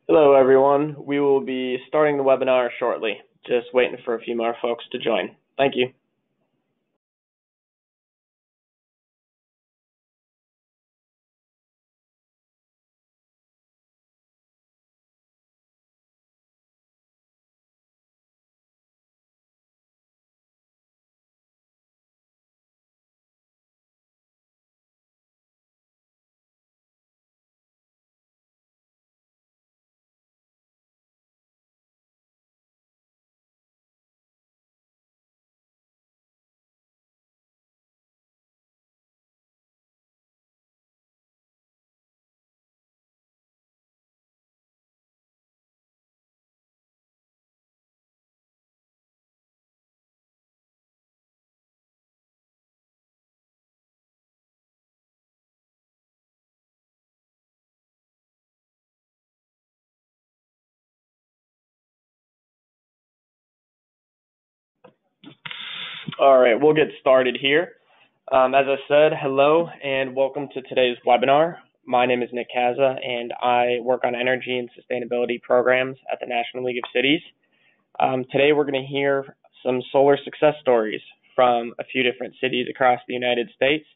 Hello, everyone. We will be starting the webinar shortly. Just waiting for a few more folks to join. Thank you. All right, we'll get started here. As I said, hello and welcome to today's webinar. My name is Nick Kaza, and I work on energy and sustainability programs at the National League of Cities. Today we're going to hear some solar success stories from a few different cities across the United States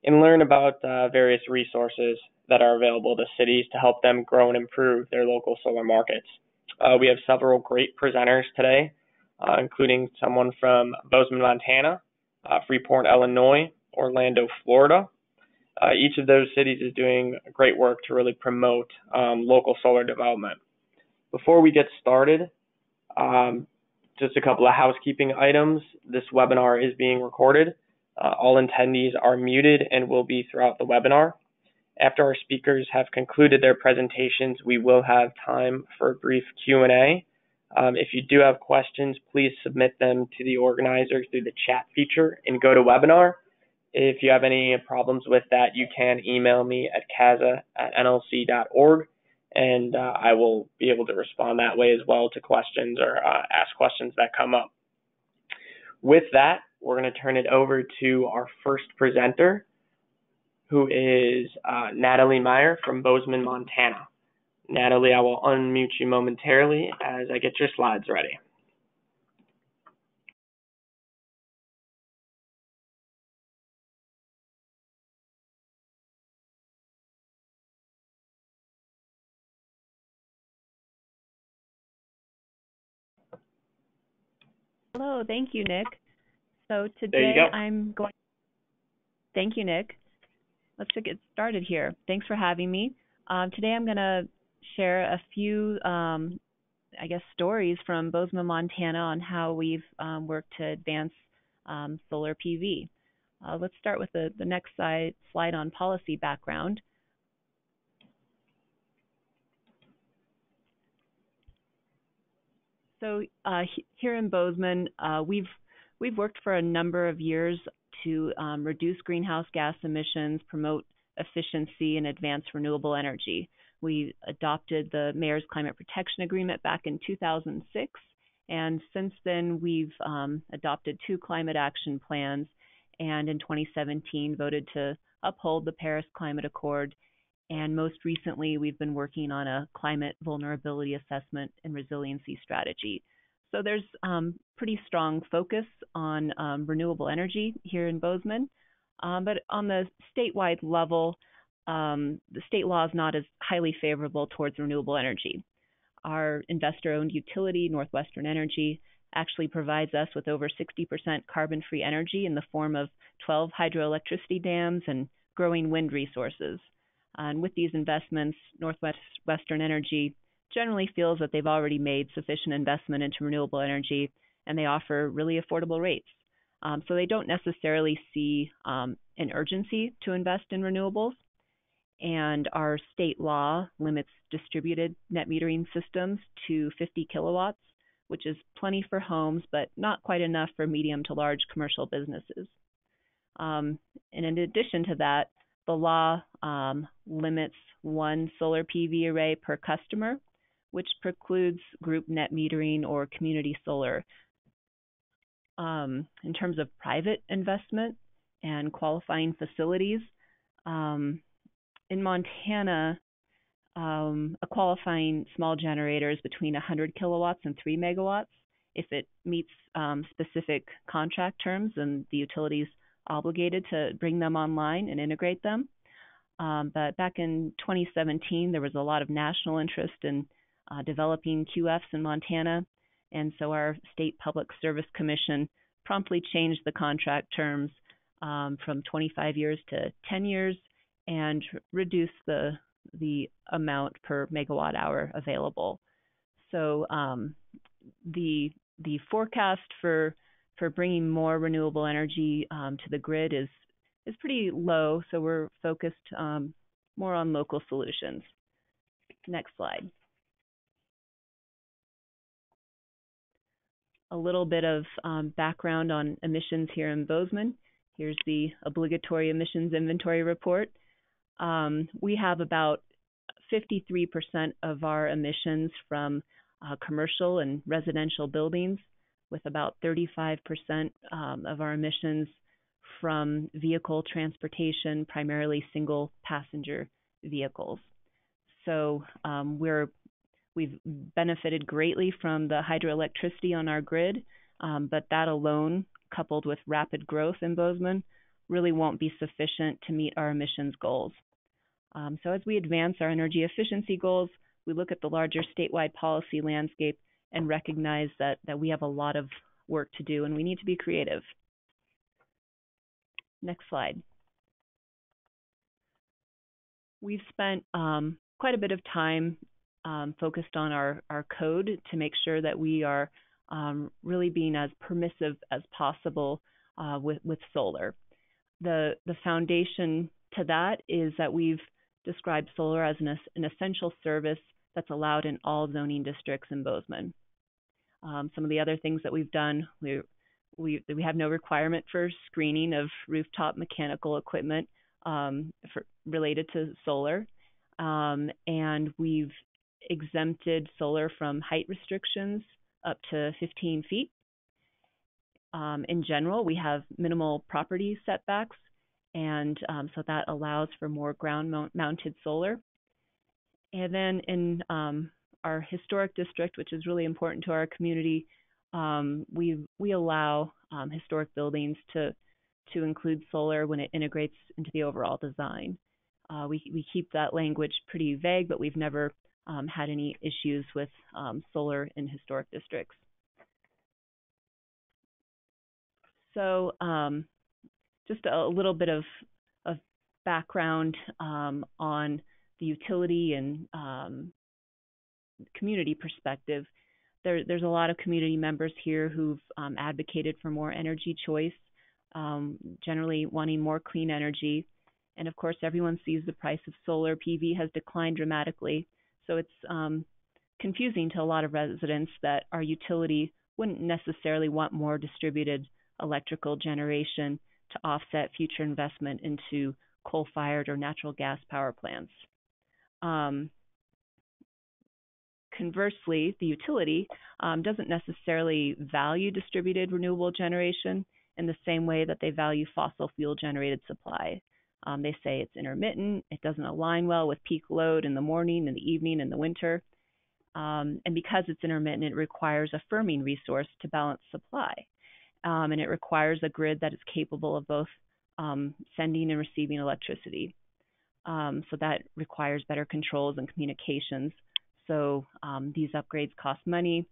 and learn about various resources that are available to cities to help them grow and improve their local solar markets. We have several great presenters today, including someone from Bozeman, Montana, Freeport, Illinois, Orlando, Florida. Each of those cities is doing great work to really promote local solar development. Before we get started, just a couple of housekeeping items. This webinar is being recorded. All attendees are muted and will be throughout the webinar. After our speakers have concluded their presentations, we will have time for a brief Q&A. If you do have questions, please submit them to the organizers through the chat feature in GoToWebinar. If you have any problems with that, you can email me at kaza@nlc.org, and I will be able to respond that way as well to questions or ask questions that come up. With that, we're going to turn it over to our first presenter, who is Natalie Meyer from Bozeman, Montana. Natalie, I will unmute you momentarily as I get your slides ready. Hello, thank you, Nick. So today Thank you, Nick. Let's get started here. Thanks for having me. Today I'm going to share a few, stories from Bozeman, Montana on how we've worked to advance solar PV. Let's start with the next slide on policy background. So here in Bozeman, we've worked for a number of years to reduce greenhouse gas emissions, promote efficiency, and advance renewable energy. We adopted the Mayor's Climate Protection Agreement back in 2006, and since then we've adopted 2 climate action plans, and in 2017 voted to uphold the Paris Climate Accord. And most recently, we've been working on a climate vulnerability assessment and resiliency strategy. So there's pretty strong focus on renewable energy here in Bozeman. But on the statewide level, the state law is not as highly favorable towards renewable energy. Our investor-owned utility, Northwestern Energy, actually provides us with over 60% carbon-free energy in the form of 12 hydroelectricity dams and growing wind resources. And with these investments, Northwestern Energy generally feels that they've already made sufficient investment into renewable energy, and they offer really affordable rates. So they don't necessarily see an urgency to invest in renewables. And our state law limits distributed net metering systems to 50 kilowatts, which is plenty for homes, but not quite enough for medium to large commercial businesses. And in addition to that, the law limits 1 solar PV array per customer, which precludes group net metering or community solar. In terms of private investment and qualifying facilities, in Montana, A qualifying small generator is between 100 kilowatts and 3 megawatts. If it meets specific contract terms, and the utility is obligated to bring them online and integrate them. But back in 2017, there was a lot of national interest in developing QFs in Montana, and so our State Public Service Commission promptly changed the contract terms from 25 years to 10 years and reduced the amount per megawatt hour available. So the forecast for bringing more renewable energy to the grid is pretty low, so we're focused more on local solutions. Next slide. A little bit of background on emissions here in Bozeman. Here's the obligatory emissions inventory report. We have about 53% of our emissions from commercial and residential buildings, with about 35% of our emissions from vehicle transportation, primarily single passenger vehicles. So we've benefited greatly from the hydroelectricity on our grid, but that alone, coupled with rapid growth in Bozeman, really won't be sufficient to meet our emissions goals. So as we advance our energy efficiency goals, we look at the larger statewide policy landscape and recognize that we have a lot of work to do and we need to be creative. Next slide. We've spent quite a bit of time focused on our code to make sure that we are really being as permissive as possible with solar. The foundation to that is that we've described solar as an essential service that's allowed in all zoning districts in Bozeman. Some of the other things that we've done, we have no requirement for screening of rooftop mechanical equipment related to solar, and we've exempted solar from height restrictions up to 15 feet. In general, we have minimal property setbacks, and so that allows for more ground-mounted solar. And then in our historic district, which is really important to our community, we allow historic buildings to include solar when it integrates into the overall design. We keep that language pretty vague, but we've never had any issues with solar in historic districts. So just a little bit of background on the utility and community perspective. There's a lot of community members here who've advocated for more energy choice, generally wanting more clean energy. And of course, everyone sees the price of solar PV has declined dramatically. So it's confusing to a lot of residents that our utility wouldn't necessarily want more distributed electrical generation to offset future investment into coal-fired or natural gas power plants. Conversely, the utility doesn't necessarily value distributed renewable generation in the same way that they value fossil fuel generated supply. They say it's intermittent, it doesn't align well with peak load in the morning, in the evening, in the winter. And because it's intermittent, it requires a firming resource to balance supply. And it requires a grid that is capable of both sending and receiving electricity. So that requires better controls and communications. So these upgrades cost money,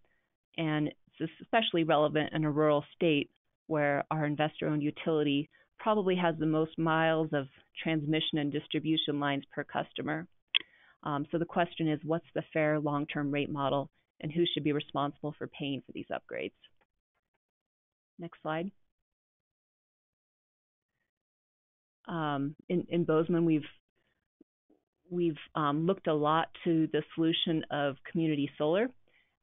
and it's especially relevant in a rural state where our investor-owned utility probably has the most miles of transmission and distribution lines per customer. So the question is, what's the fair long-term rate model, and who should be responsible for paying for these upgrades? Next slide. In Bozeman, we've looked a lot to the solution of community solar.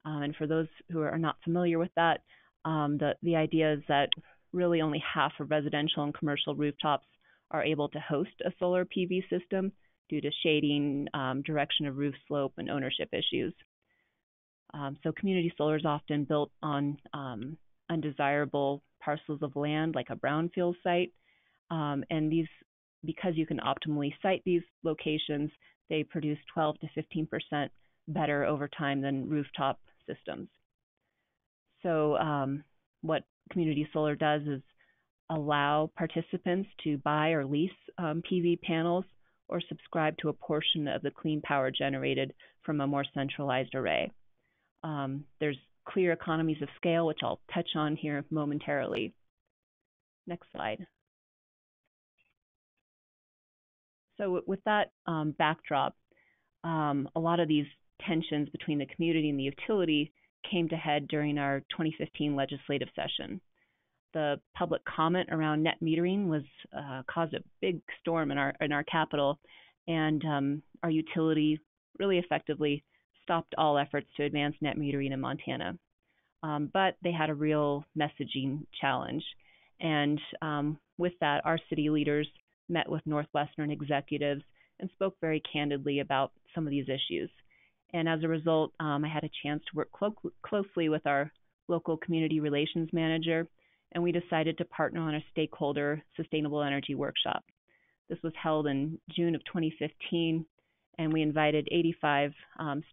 And for those who are not familiar with that, the idea is that really only half of residential and commercial rooftops are able to host a solar PV system due to shading, direction of roof slope, and ownership issues. So community solar is often built on undesirable parcels of land, like a brownfield site. And because you can optimally site these locations, they produce 12 to 15% better over time than rooftop systems. So what community solar does is allow participants to buy or lease PV panels or subscribe to a portion of the clean power generated from a more centralized array. There's clear economies of scale, which I'll touch on here momentarily. Next slide. So with that backdrop, a lot of these tensions between the community and the utility came to head during our 2015 legislative session. The public comment around net metering was caused a big storm in our capital, and our utility really effectively stopped all efforts to advance net metering in Montana. But they had a real messaging challenge, and with that, our city leaders met with Northwestern executives and spoke very candidly about some of these issues. And as a result, I had a chance to work closely with our local community relations manager, and we decided to partner on a stakeholder sustainable energy workshop. This was held in June of 2015, and we invited 85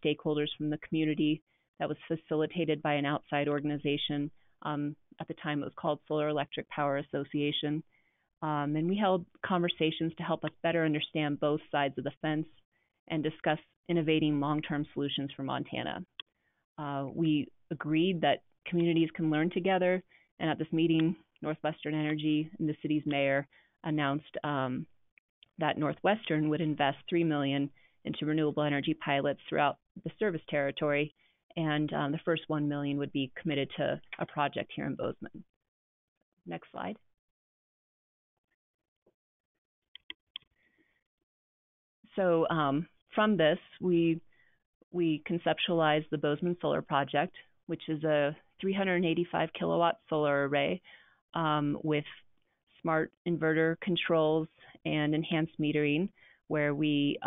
stakeholders from the community. That was facilitated by an outside organization. At the time, it was called Solar Electric Power Association. And we held conversations to help us better understand both sides of the fence and discuss innovating long-term solutions for Montana. We agreed that communities can learn together, and at this meeting, Northwestern Energy and the city's mayor announced that Northwestern would invest $3 million into renewable energy pilots throughout the service territory, and the first $1 million would be committed to a project here in Bozeman. Next slide. So from this, we conceptualized the Bozeman Solar Project, which is a 385 kilowatt solar array with smart inverter controls and enhanced metering, where we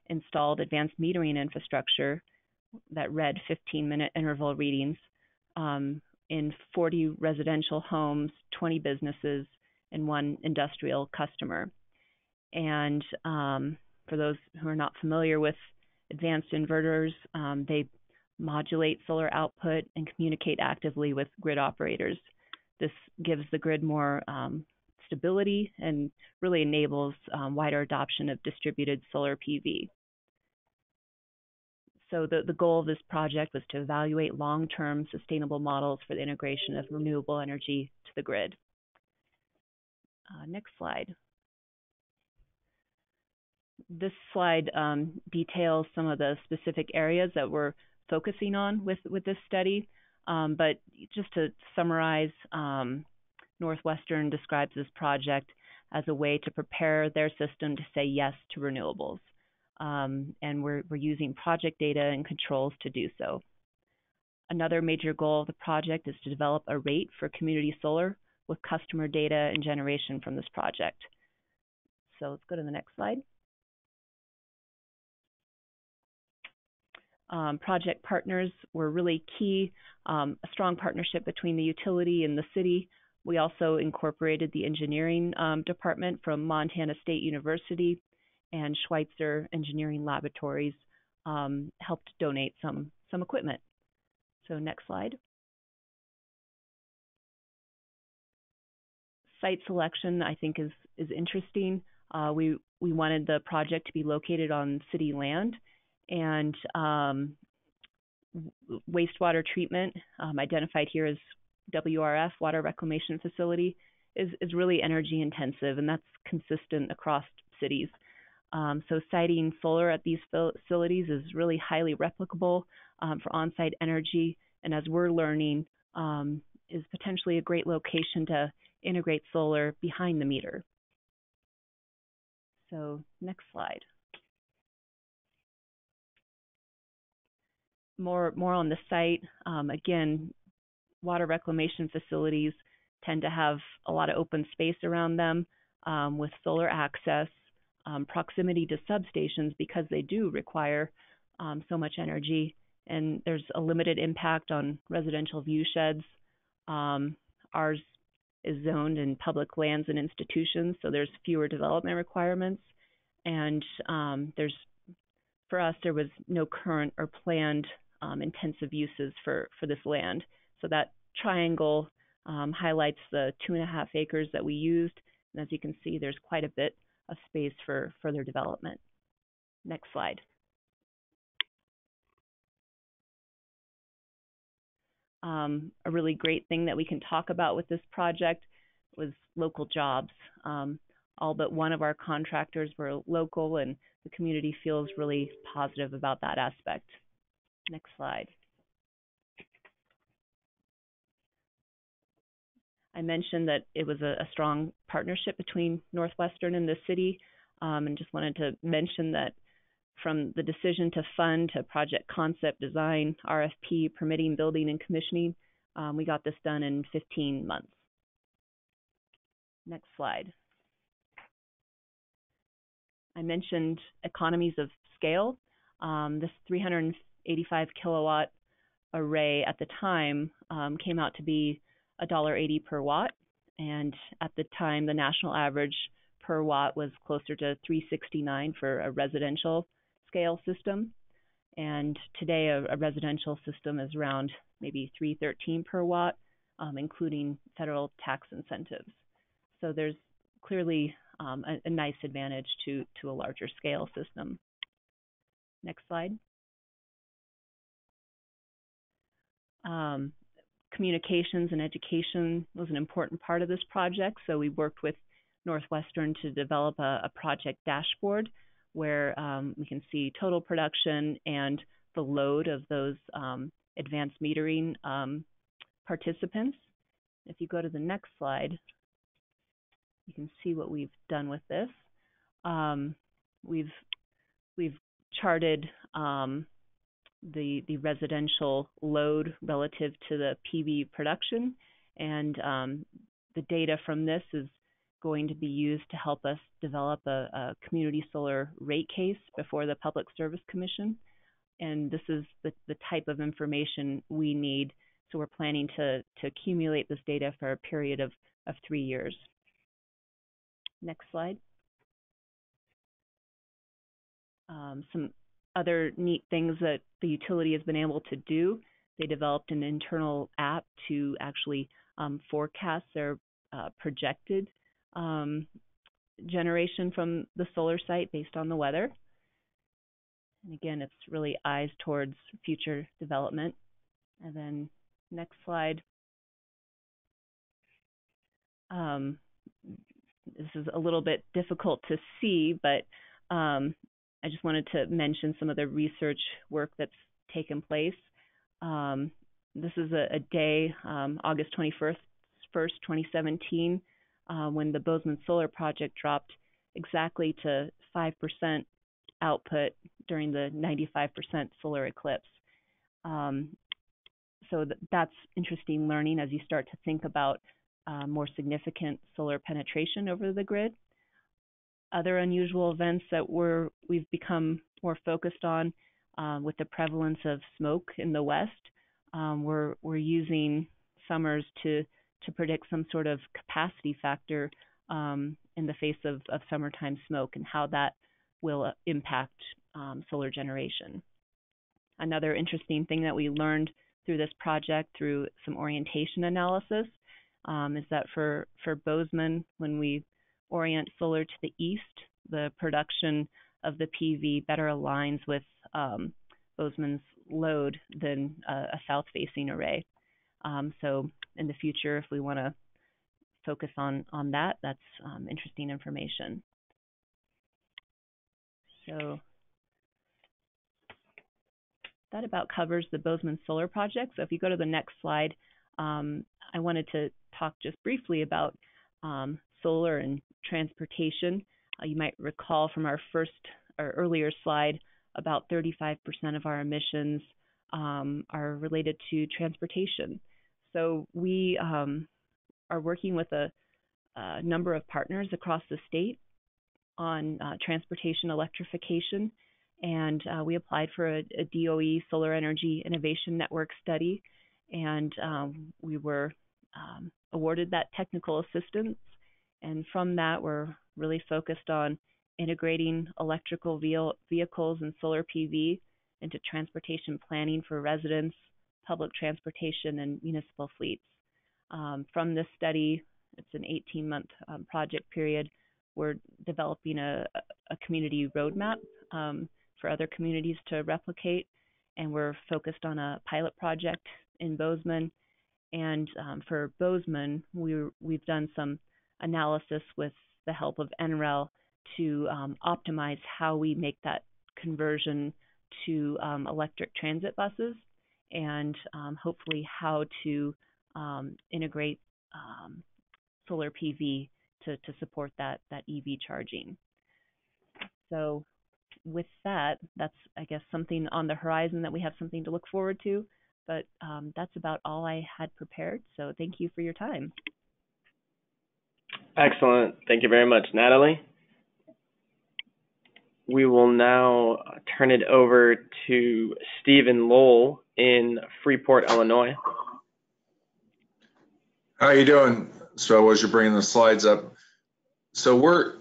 installed advanced metering infrastructure that read 15-minute interval readings in 40 residential homes, 20 businesses, and 1 industrial customer. And for those who are not familiar with advanced inverters, they modulate solar output and communicate actively with grid operators. This gives the grid more stability and really enables wider adoption of distributed solar PV. So the goal of this project was to evaluate long-term sustainable models for the integration of renewable energy to the grid. Next slide. This slide details some of the specific areas that we're focusing on with this study. But just to summarize, Northwestern describes this project as a way to prepare their system to say yes to renewables. And we're using project data and controls to do so. Another major goal of the project is to develop a rate for community solar with customer data and generation from this project. So let's go to the next slide. Project partners were really key, a strong partnership between the utility and the city. We also incorporated the engineering department from Montana State University, and Schweitzer Engineering Laboratories helped donate some equipment. So next slide. Site selection, I think, is interesting. We wanted the project to be located on city land, and wastewater treatment, identified here as WRF, Water Reclamation Facility, is really energy intensive, and that's consistent across cities. So siting solar at these facilities is really highly replicable for on-site energy, and as we're learning, is potentially a great location to integrate solar behind the meter. So next slide. More on the site. Again, water reclamation facilities tend to have a lot of open space around them with solar access, proximity to substations because they do require so much energy, and there's a limited impact on residential view sheds. Ours is zoned in public lands and institutions, so there's fewer development requirements, and there's for us, there was no current or planned intensive uses for this land. So that triangle highlights the 2.5 acres that we used. And as you can see, there's quite a bit of space for further development. Next slide. A really great thing that we can talk about with this project was local jobs. All but one of our contractors were local, and the community feels really positive about that aspect. Next slide. I mentioned that it was a strong partnership between Northwestern and the city, and just wanted to mention that from the decision to fund to project concept, design, RFP, permitting, building, and commissioning, we got this done in 15 months. Next slide. I mentioned economies of scale. This 385 kilowatt array at the time came out to be $1.80 per watt, and at the time the national average per watt was closer to $3.69 for a residential scale system, and today a residential system is around maybe $3.13 per watt, including federal tax incentives. So there's clearly a nice advantage to a larger scale system. Next slide. Communications and education was an important part of this project, so we worked with Northwestern to develop a project dashboard where we can see total production and the load of those advanced metering participants. If you go to the next slide, you can see what we've done with this. We've charted the residential load relative to the PV production, and the data from this is going to be used to help us develop a community solar rate case before the Public Service Commission. And this is the type of information we need. So we're planning to accumulate this data for a period of 3 years. Next slide. Some other neat things that the utility has been able to do. They developed an internal app to actually forecast their projected generation from the solar site based on the weather. And again, it's really eyes towards future development. And then next slide. This is a little bit difficult to see, but I just wanted to mention some of the research work that's taken place. This is a day, August 21st, 2017, when the Bozeman Solar project dropped exactly to 5% output during the 95% solar eclipse. So that's interesting learning as you start to think about more significant solar penetration over the grid. Other unusual events that we've become more focused on with the prevalence of smoke in the West, we're using summers to predict some sort of capacity factor in the face of summertime smoke and how that will impact solar generation. Another interesting thing that we learned through this project, through some orientation analysis, is that for Bozeman, when we orient solar to the east, the production of the PV better aligns with Bozeman's load than a south-facing array. So in the future, if we want to focus on that, that's interesting information. So that about covers the Bozeman Solar project. So if you go to the next slide, I wanted to talk just briefly about solar and transportation. You might recall from our earlier slide, about 35% of our emissions are related to transportation. So we are working with a number of partners across the state on transportation electrification, and we applied for a DOE Solar Energy Innovation Network study, and we were awarded that technical assistance. And from that, we're really focused on integrating electrical vehicles and solar PV into transportation planning for residents, public transportation, and municipal fleets. From this study, it's an 18-month project period. We're developing a community roadmap for other communities to replicate, and we're focused on a pilot project in Bozeman. And for Bozeman, we've done some analysis with the help of NREL to optimize how we make that conversion to electric transit buses, and hopefully how to integrate solar PV to support that EV charging. So with that, that's, I guess, something on the horizon that we have something to look forward to. But that's about all I had prepared. So thank you for your time. Excellent. Thank you very much, Natalie. We will now turn it over to Stephen Lowell in Freeport, Illinois. How are you doing? So as you're bringing the slides up, so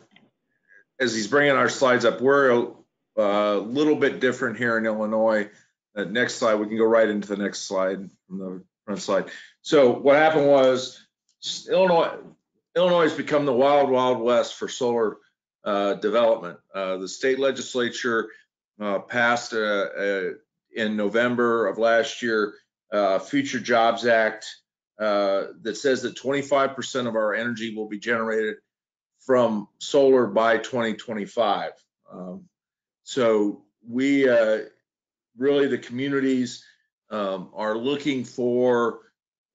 as he's bringing our slides up, we're a little bit different here in Illinois. Next slide, we can go right into the next slide from the front slide. So what happened was Illinois has become the wild, wild west for solar development. The state legislature passed in November of last year Future Jobs Act that says that 25% of our energy will be generated from solar by 2025. So we really, the communities are looking for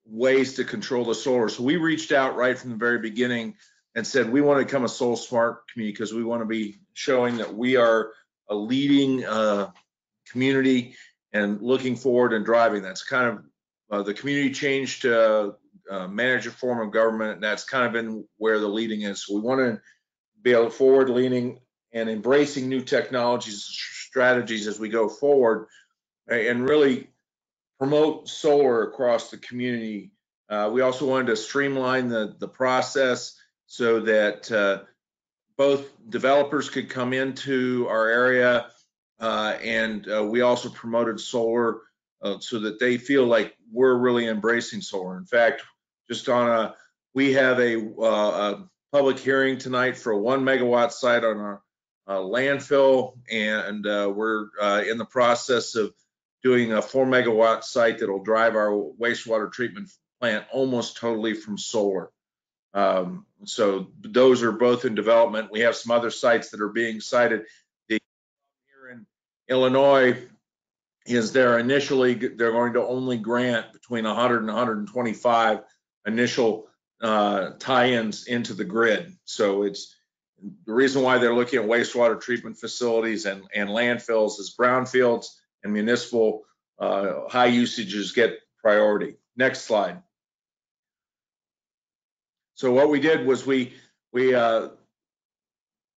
ways to control the solar. So we reached out right from the very beginning and said we want to become a SolSmart community because we want to be showing that we are a leading community and looking forward and driving. That's kind of the community change to manage a form of government, and that's kind of been where the leading is. So we want to be able to forward leaning and embracing new technologies, strategies as we go forward, and really promote solar across the community. We also wanted to streamline the process so that both developers could come into our area, and we also promoted solar so that they feel like we're really embracing solar. In fact, we have a public hearing tonight for a 1 megawatt site on our landfill, and we're in the process of doing a 4 megawatt site that'll drive our wastewater treatment plant almost totally from solar. So those are both in development. We have some other sites that are being sited. The here in Illinois is they're going to only grant between 100 and 125 initial tie-ins into the grid. So it's the reason why they're looking at wastewater treatment facilities and landfills is brownfields and municipal high usages get priority. Next slide. So what we did was we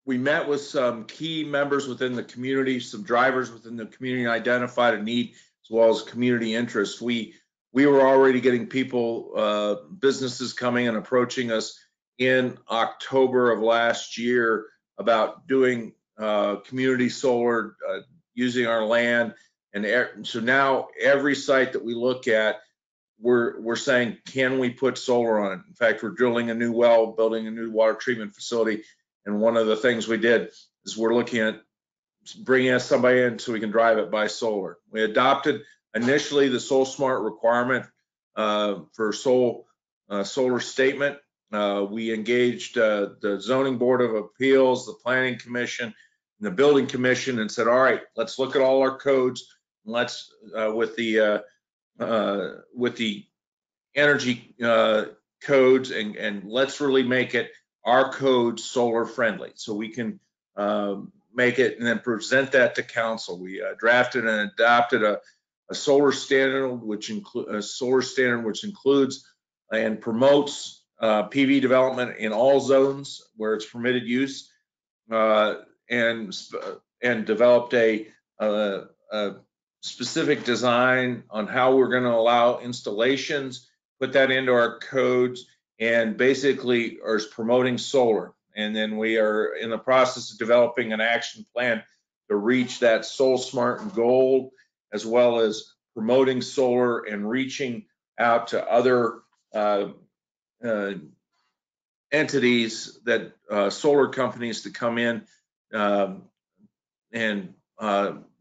met with some key members within the community, some drivers within the community, identified a need as well as community interest. We were already getting people, businesses coming and approaching us in October of last year about doing community solar, using our land. And so now every site that we look at, we're saying, can we put solar on it? In fact, we're drilling a new well, building a new water treatment facility. And one of the things we did is we're looking at bringing somebody in so we can drive it by solar. We adopted initially the SolSmart requirement for solar statement. We engaged the Zoning Board of Appeals, the Planning Commission, and the Building Commission, and said, all right, let's look at all our codes. And let's with the energy codes, and let's really make it our code solar friendly, so we can make it and then present that to council. We drafted and adopted a solar standard, which includes and promotes PV development in all zones where it's permitted use, and developed a specific design on how we're going to allow installations, put that into our codes, and basically is promoting solar. And then we are in the process of developing an action plan to reach that SolSmart goal, as well as promoting solar and reaching out to other entities that solar companies to come in and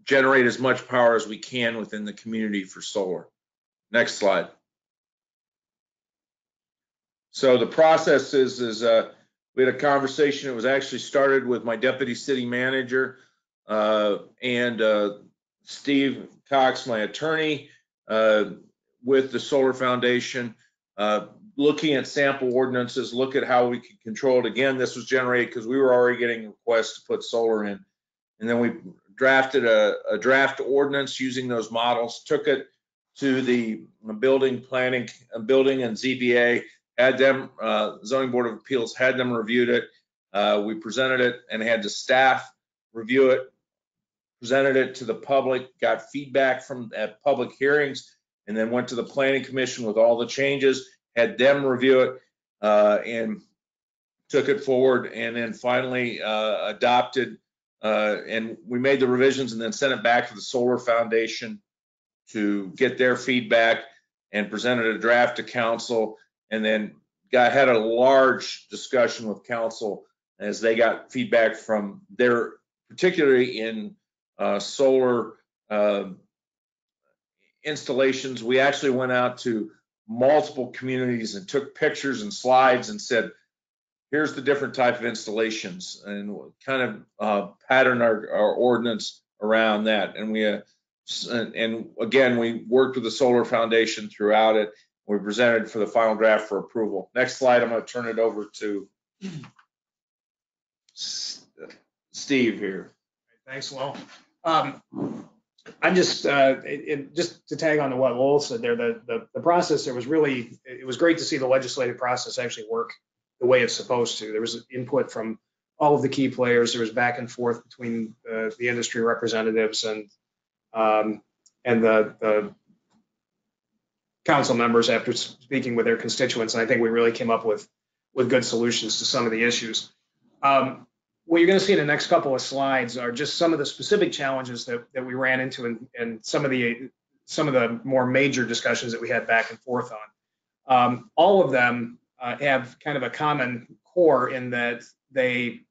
generate as much power as we can within the community for solar. Next slide. So the process is we had a conversation. It was actually started with my deputy city manager and Steve Cox, my attorney, with the Solar Foundation, looking at sample ordinances, look at how we can control it. Again, this was generated because we were already getting requests to put solar in. And then we drafted a draft ordinance using those models, took it to the building and ZBA, had them, Zoning Board of Appeals, had them reviewed it. We presented it and had the staff review it, presented it to the public, got feedback from at public hearings, and then went to the Planning Commission with all the changes, had them review it, and took it forward, and then finally adopted, and we made the revisions and then sent it back to the Solar Foundation to get their feedback and presented a draft to council, and then had a large discussion with council as they got feedback from their, particularly in solar installations. We actually went out to multiple communities and took pictures and slides and said, here's the different type of installations, and kind of pattern our ordinance around that. And and again, we worked with the Solar Foundation throughout it. We presented for the final draft for approval. Next slide, I'm going to turn it over to Steve here. Thanks, Lowell. I'm just just to tag on to what Lowell said there. The process, it was great to see the legislative process actually work the way it's supposed to. There was input from all of the key players. There was back and forth between the industry representatives and the council members after speaking with their constituents. And I think we really came up with good solutions to some of the issues. What you're going to see in the next couple of slides are just some of the specific challenges that we ran into and some of the more major discussions that we had back and forth on. All of them have kind of a common core in that they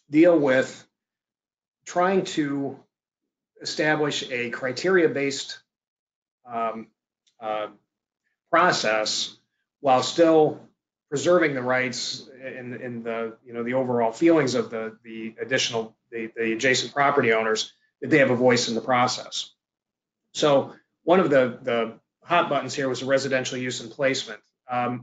deal with trying to establish a criteria-based process while still preserving the rights in the overall feelings of the adjacent property owners, that they have a voice in the process. So one of the hot buttons here was the residential use and placement.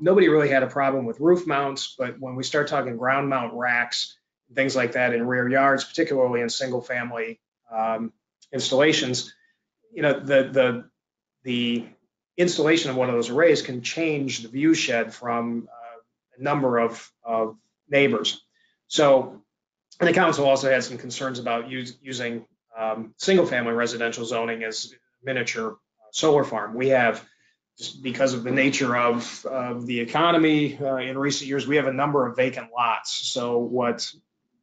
Nobody really had a problem with roof mounts, but when we start talking ground mount racks, things like that in rear yards, particularly in single family installations, the installation of one of those arrays can change the view shed from a number of neighbors. So, and the council also had some concerns about using single family residential zoning as miniature solar farm. We have, just because of the nature of the economy in recent years, we have a number of vacant lots. So what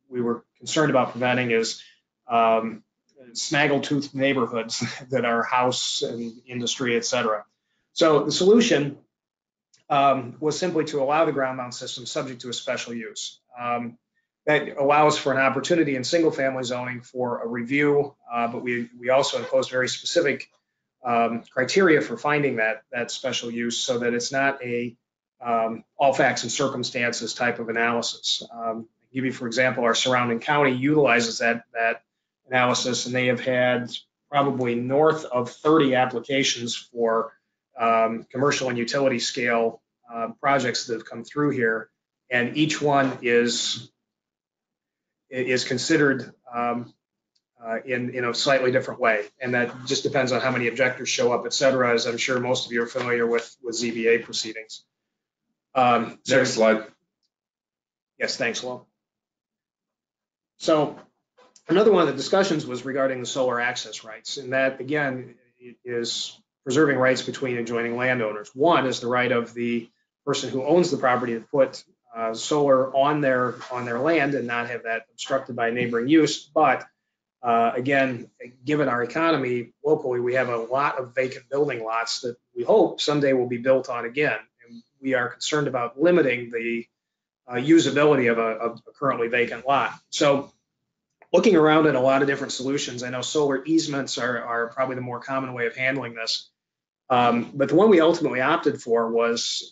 we were concerned about preventing is snaggletooth neighborhoods that are house and industry, et cetera. So the solution was simply to allow the ground mount system subject to a special use. That allows for an opportunity in single family zoning for a review, but we also imposed very specific criteria for finding that special use, so that it's not a all facts and circumstances type of analysis. I'll give you, for example, our surrounding county utilizes that analysis, and they have had probably north of 30 applications for commercial and utility scale projects that have come through here, and each one is considered in a slightly different way, and that just depends on how many objectors show up, et cetera, as I'm sure most of you are familiar with ZBA proceedings. Next slide. Yes, thanks, Lo. So another one of the discussions was regarding the solar access rights, and that, again, is preserving rights between adjoining landowners. One is the right of the person who owns the property to put solar on their land and not have that obstructed by neighboring use. But again, given our economy locally, we have a lot of vacant building lots that we hope someday will be built on again. And we are concerned about limiting the usability of a currently vacant lot. So looking around at a lot of different solutions, I know solar easements are probably the more common way of handling this. But the one we ultimately opted for was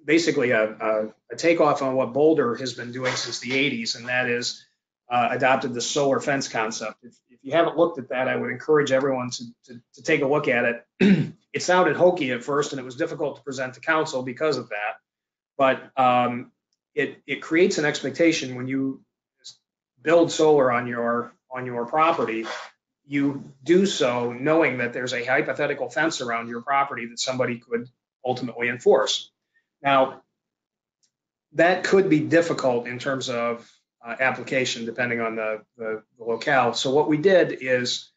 basically a takeoff on what Boulder has been doing since the 80s, and that is adopted the solar fence concept. If you haven't looked at that, I would encourage everyone to take a look at it. It sounded hokey at first, and it was difficult to present to council because of that. But it creates an expectation when you build solar on your property, you do so knowing that there's a hypothetical fence around your property that somebody could ultimately enforce. Now, that could be difficult in terms of application depending on the locale. So what we did is,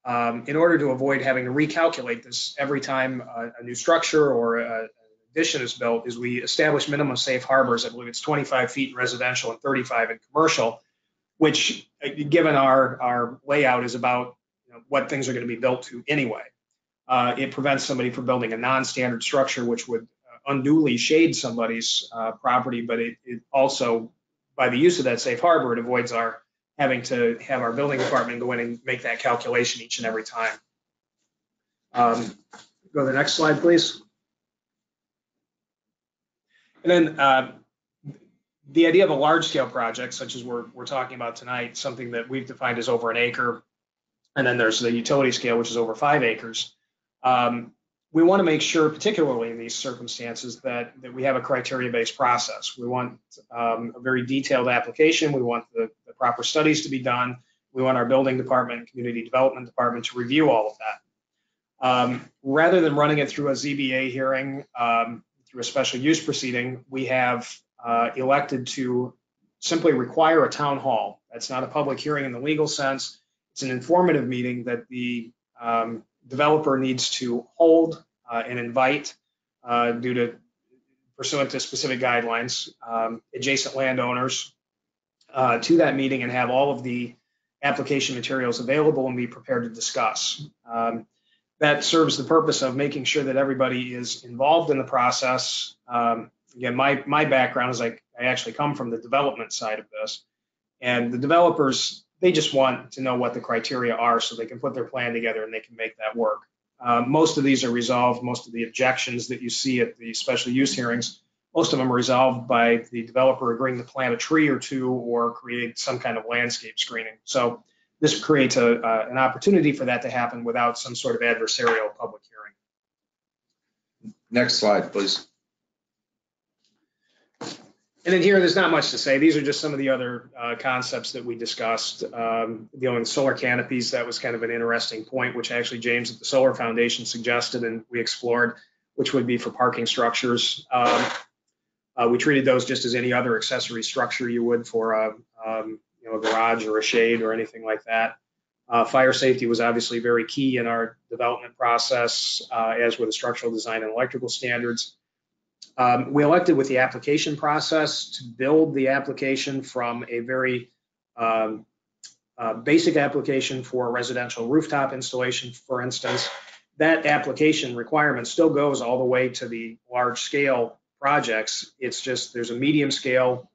in order to avoid having to recalculate this every time a new structure or an addition is built, is we established minimum safe harbors. I believe it's 25 feet in residential and 35 in commercial, which, given our layout, is about what things are going to be built to anyway. It prevents somebody from building a non-standard structure, which would unduly shade somebody's property, but it also, by the use of that safe harbor, it avoids our having to have our building department go in and make that calculation each and every time. Go to the next slide, please. And then the idea of a large-scale project, such as we're talking about tonight, something that we've defined as over an acre, and then there's the utility scale, which is over 5 acres. We want to make sure, particularly in these circumstances, that we have a criteria-based process. We want a very detailed application. We want the proper studies to be done. We want our building department and community development department to review all of that. Rather than running it through a ZBA hearing, through a special use proceeding, we have elected to simply require a town hall. That's not a public hearing in the legal sense. It's an informative meeting that the developer needs to hold and invite pursuant to specific guidelines, adjacent landowners to that meeting and have all of the application materials available and be prepared to discuss. That serves the purpose of making sure that everybody is involved in the process. Again, my background is I actually come from the development side of this, and the developers, they just want to know what the criteria are so they can put their plan together and they can make that work. Most of these are resolved. Most of the objections that you see at the special use hearings, most of them are resolved by the developer agreeing to plant a tree or two or create some kind of landscape screening. So this creates an opportunity for that to happen without some sort of adversarial public hearing. Next slide, please. And then here, there's not much to say. These are just some of the other concepts that we discussed. Dealing with solar canopies, that was kind of an interesting point, which actually James at the Solar Foundation suggested and we explored, which would be for parking structures. We treated those just as any other accessory structure you would for a garage or a shade or anything like that. Fire safety was obviously very key in our development process, as were the structural design and electrical standards. We elected with the application process to build the application from a very basic application for a residential rooftop installation, for instance. That application requirement still goes all the way to the large scale projects. It's just there's a medium scale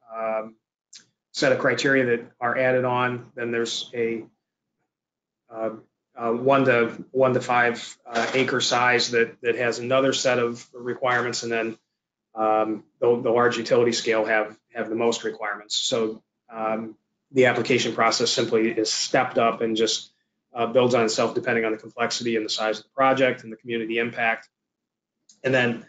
set of criteria that are added on. Then there's a 1 to 5 acre size that has another set of requirements, and then the large utility scale have the most requirements. So the application process simply is stepped up and just builds on itself depending on the complexity and the size of the project and the community impact. And then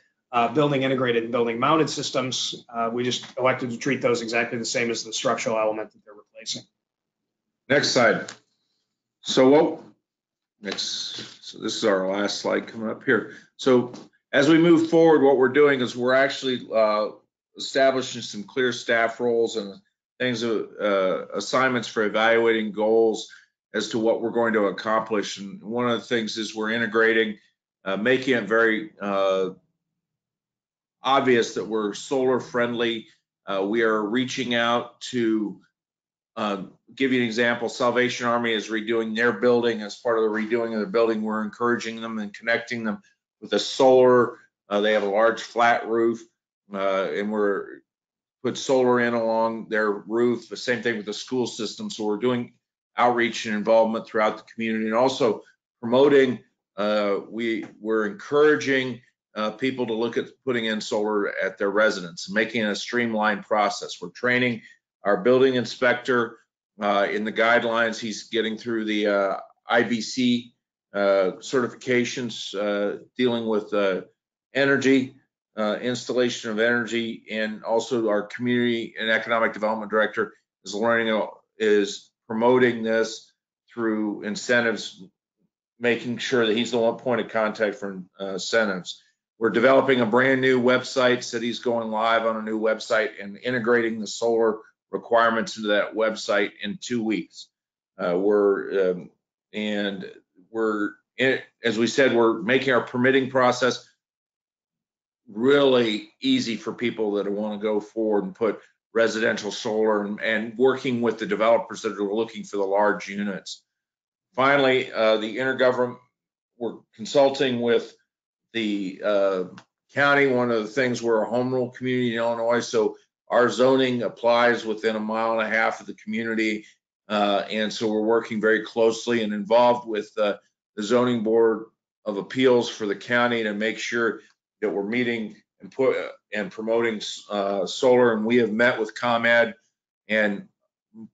building integrated and building mounted systems, we just elected to treat those exactly the same as the structural element that they're replacing. Next slide. So this is our last slide coming up here. So as we move forward, what we're doing is we're actually establishing some clear staff roles and things, assignments for evaluating goals as to what we're going to accomplish. And one of the things is we're integrating, making it very obvious that we're solar friendly We are reaching out to give you an example. Salvation Army is redoing their building. As part of the redoing of the building, we're encouraging them and connecting them with a solar. They have a large flat roof, and we're put solar in along their roof. The same thing with the school system. So we're doing outreach and involvement throughout the community, and also promoting. We're encouraging people to look at putting in solar at their residence, making it a streamlined process. We're training our building inspector in the guidelines. He's getting through the IBC certifications dealing with energy, installation of energy, and also our community and economic development director is promoting this through incentives, making sure that he's the one point of contact for incentives. We're developing a brand new website. City's going live on a new website and integrating the solar requirements into that website in 2 weeks. As we said, we're making our permitting process really easy for people that want to go forward and put residential solar, and working with the developers that are looking for the large units. Finally, the intergovernment, we're consulting with the county. One of the things, we're a home rule community in Illinois, so our zoning applies within 1.5 miles of the community, and so we're working very closely and involved with the zoning board of appeals for the county to make sure that we're meeting and promoting solar. And we have met with ComEd and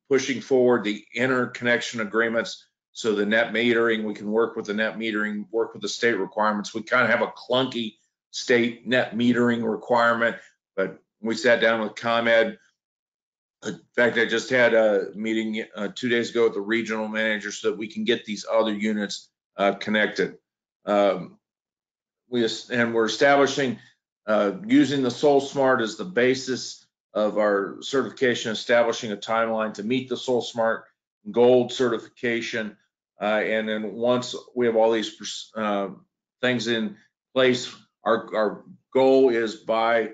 pushing forward the interconnection agreements. So the net metering, we can work with the net metering, work with the state requirements. We kind of have a clunky state net metering requirement, but we sat down with ComEd. In fact, I just had a meeting 2 days ago with the regional manager so that we can get these other units connected. We're establishing, using the SolSmart as the basis of our certification, establishing a timeline to meet the SolSmart Gold certification. And then once we have all these things in place, our goal is by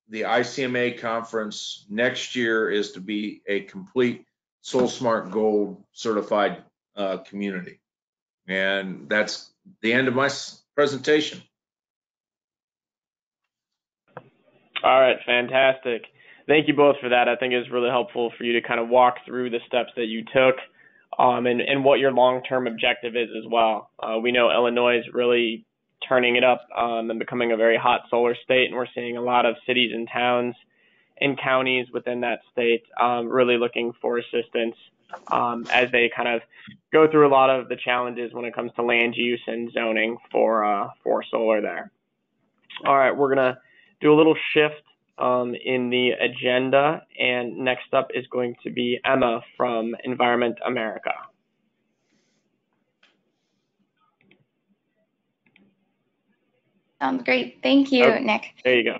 the ICMA conference next year is to be a complete SolSmart Gold certified community. And that's the end of my presentation. All right, fantastic. Thank you both for that. I think it's really helpful for you to kind of walk through the steps that you took and what your long-term objective is as well. We know Illinois is really turning it up and becoming a very hot solar state, and we're seeing a lot of cities and towns and counties within that state really looking for assistance as they kind of go through a lot of the challenges when it comes to land use and zoning for solar there. All right, we're going to do a little shift in the agenda, and next up is going to be Emma from Environment America. Sounds great. Thank you, Nick. There you go.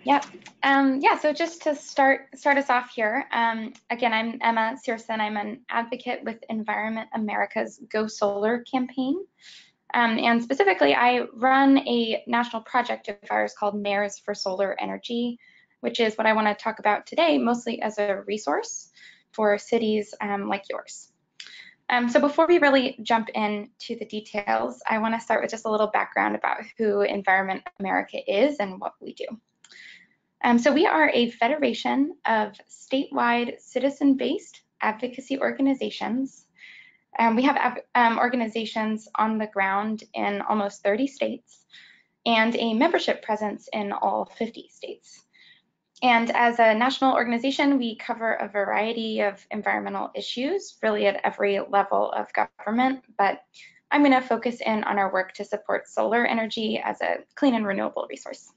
Yep. So just to start us off here, again, I'm Emma Searson. I'm an advocate with Environment America's Go Solar campaign. And specifically, I run a national project of ours called Mayors for Solar Energy, which is what I want to talk about today, mostly as a resource for cities like yours. So before we really jump into the details, I want to start with just a little background about who Environment America is and what we do. So we are a federation of statewide citizen-based advocacy organizations. We have organizations on the ground in almost 30 states and a membership presence in all 50 states. And as a national organization, we cover a variety of environmental issues, really at every level of government, but I'm going to focus in on our work to support solar energy as a clean and renewable resource.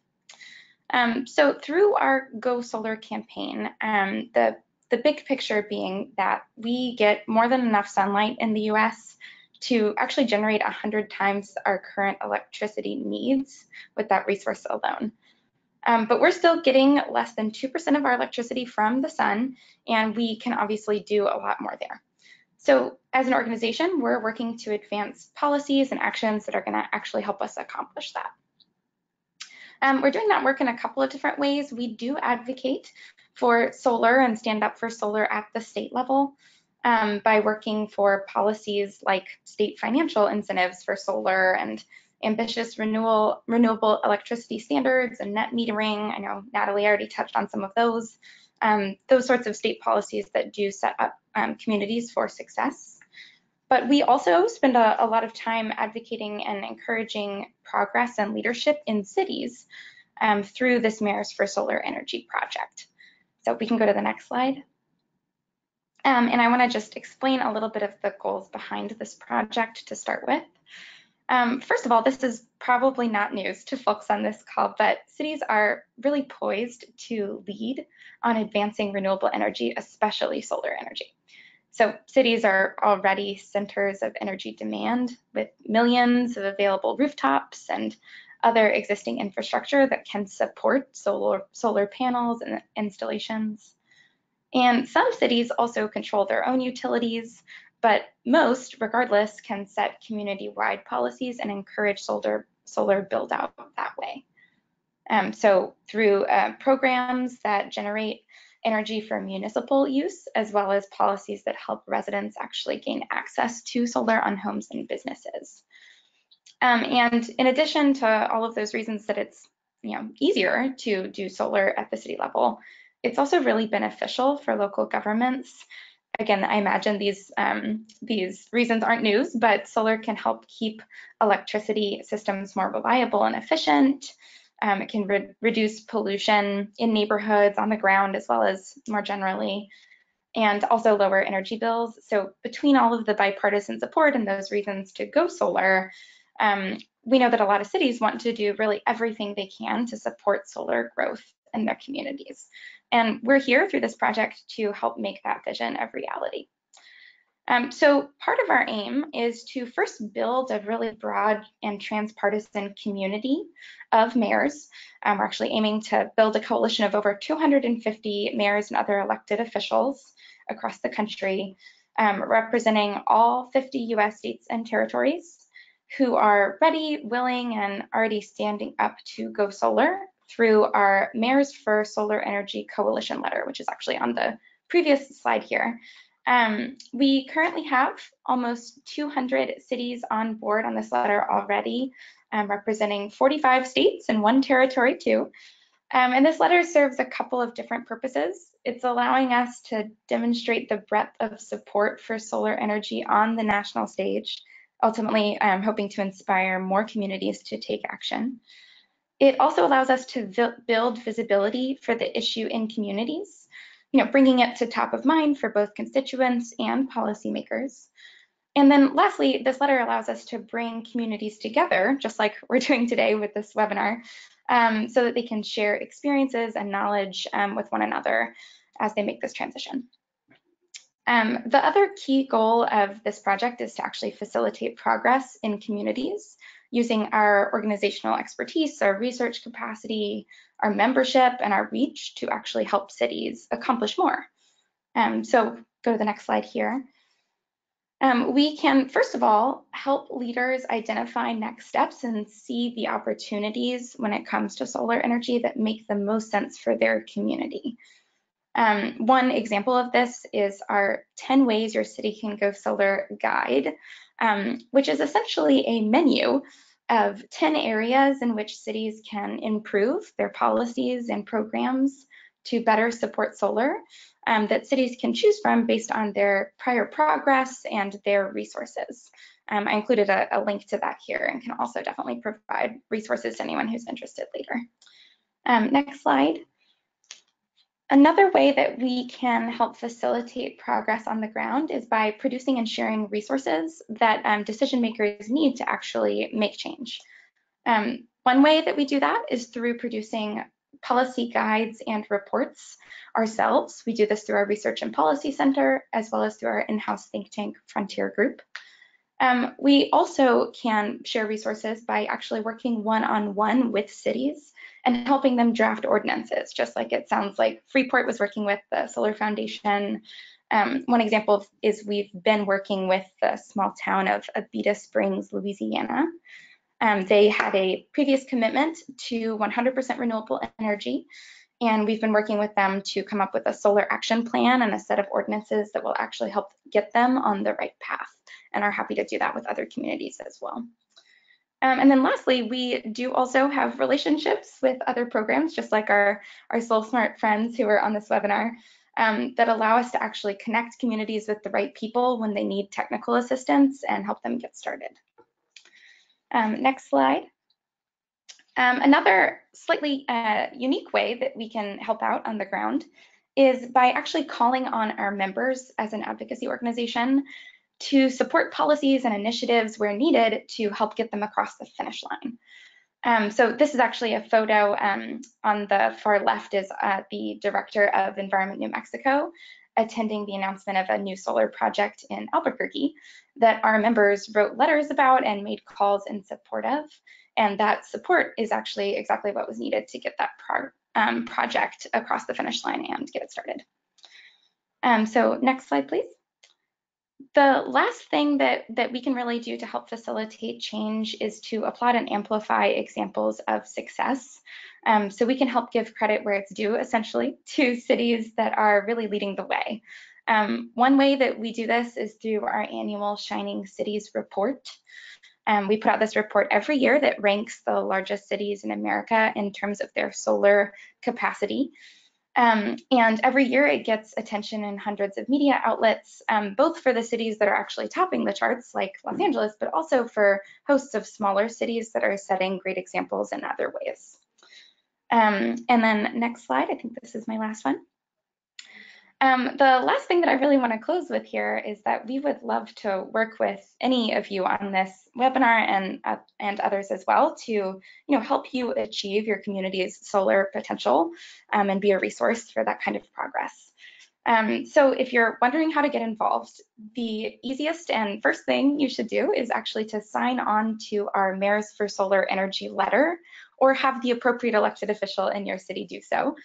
So through our Go Solar campaign, the big picture being that we get more than enough sunlight in the US to actually generate 100 times our current electricity needs with that resource alone. But we're still getting less than 2% of our electricity from the sun, and we can obviously do a lot more there. So as an organization, we're working to advance policies and actions that are going to actually help us accomplish that. We're doing that work in a couple of different ways. We do advocate for solar and stand up for solar at the state level by working for policies like state financial incentives for solar and ambitious renewable electricity standards and net metering. I know Natalie already touched on some of those sorts of state policies that do set up communities for success. But we also spend a lot of time advocating and encouraging progress and leadership in cities through this Mayors for Solar Energy project. So we can go to the next slide. And I want to just explain a little bit of the goals behind this project to start with. First of all, this is probably not news to folks on this call, but cities are really poised to lead on advancing renewable energy, especially solar energy. So cities are already centers of energy demand with millions of available rooftops and other existing infrastructure that can support solar panels and installations. And some cities also control their own utilities, but most, regardless, can set community-wide policies and encourage solar build out that way. So through programs that generate energy for municipal use, as well as policies that help residents actually gain access to solar on homes and businesses. And in addition to all of those reasons that it's easier to do solar at the city level, it's also really beneficial for local governments. Again, I imagine these reasons aren't news, but solar can help keep electricity systems more reliable and efficient. It can reduce pollution in neighborhoods, on the ground, as well as more generally, and also lower energy bills. So between all of the bipartisan support and those reasons to go solar, we know that a lot of cities want to do really everything they can to support solar growth in their communities. And we're here through this project to help make that vision a reality. So part of our aim is to first build a really broad and transpartisan community of mayors. We're actually aiming to build a coalition of over 250 mayors and other elected officials across the country, representing all 50 US states and territories who are ready, willing, and already standing up to go solar through our Mayors for Solar Energy Coalition letter, which is actually on the previous slide here. We currently have almost 200 cities on board on this letter already, representing 45 states and 1 territory too. And this letter serves a couple of different purposes. It's allowing us to demonstrate the breadth of support for solar energy on the national stage, ultimately hoping to inspire more communities to take action. It also allows us to build visibility for the issue in communities, bringing it to top of mind for both constituents and policymakers. And then lastly, this letter allows us to bring communities together, just like we're doing today with this webinar, so that they can share experiences and knowledge with one another as they make this transition. The other key goal of this project is to actually facilitate progress in communities using our organizational expertise, our research capacity, our membership, and our reach to actually help cities accomplish more. So go to the next slide here. We can, first of all, help leaders identify next steps and see the opportunities when it comes to solar energy that make the most sense for their community. One example of this is our 10 Ways Your City Can Go Solar guide, which is essentially a menu of 10 areas in which cities can improve their policies and programs to better support solar that cities can choose from based on their prior progress and their resources. I included a link to that here and can also definitely provide resources to anyone who's interested later. Next slide. Another way that we can help facilitate progress on the ground is by producing and sharing resources that decision makers need to actually make change. One way that we do that is through producing policy guides and reports ourselves. We do this through our Research and Policy Center, as well as through our in-house think tank, Frontier Group. We also can share resources by actually working one-on-one with cities and helping them draft ordinances, just like it sounds like Freeport was working with the Solar Foundation. One example is we've been working with the small town of Abita Springs, Louisiana, They had a previous commitment to 100% renewable energy, and we've been working with them to come up with a solar action plan and a set of ordinances that will actually help get them on the right path, and are happy to do that with other communities as well. And then lastly, we do also have relationships with other programs, just like our SolSmart friends who are on this webinar, that allow us to actually connect communities with the right people when they need technical assistance and help them get started. Next slide. Another slightly unique way that we can help out on the ground is by actually calling on our members as an advocacy organization to support policies and initiatives where needed to help get them across the finish line. So this is actually a photo on the far left is the Director of Environment New Mexico attending the announcement of a new solar project in Albuquerque that our members wrote letters about and made calls in support of. And that support is actually exactly what was needed to get that project across the finish line and get it started. So next slide, please. The last thing that we can really do to help facilitate change is to applaud and amplify examples of success. So we can help give credit where it's due, essentially, to cities that are really leading the way. One way that we do this is through our annual Shining Cities report. We put out this report every year that ranks the largest cities in America in terms of their solar capacity. And every year it gets attention in hundreds of media outlets, both for the cities that are actually topping the charts, like Los Angeles, but also for hosts of smaller cities that are setting great examples in other ways. And then next slide, I think this is my last one. The last thing that I really want to close with here is that we would love to work with any of you on this webinar and others as well to help you achieve your community's solar potential and be a resource for that kind of progress. So if you're wondering how to get involved, the easiest and first thing you should do is actually to sign on to our Mayors for Solar Energy letter or have the appropriate elected official in your city do so.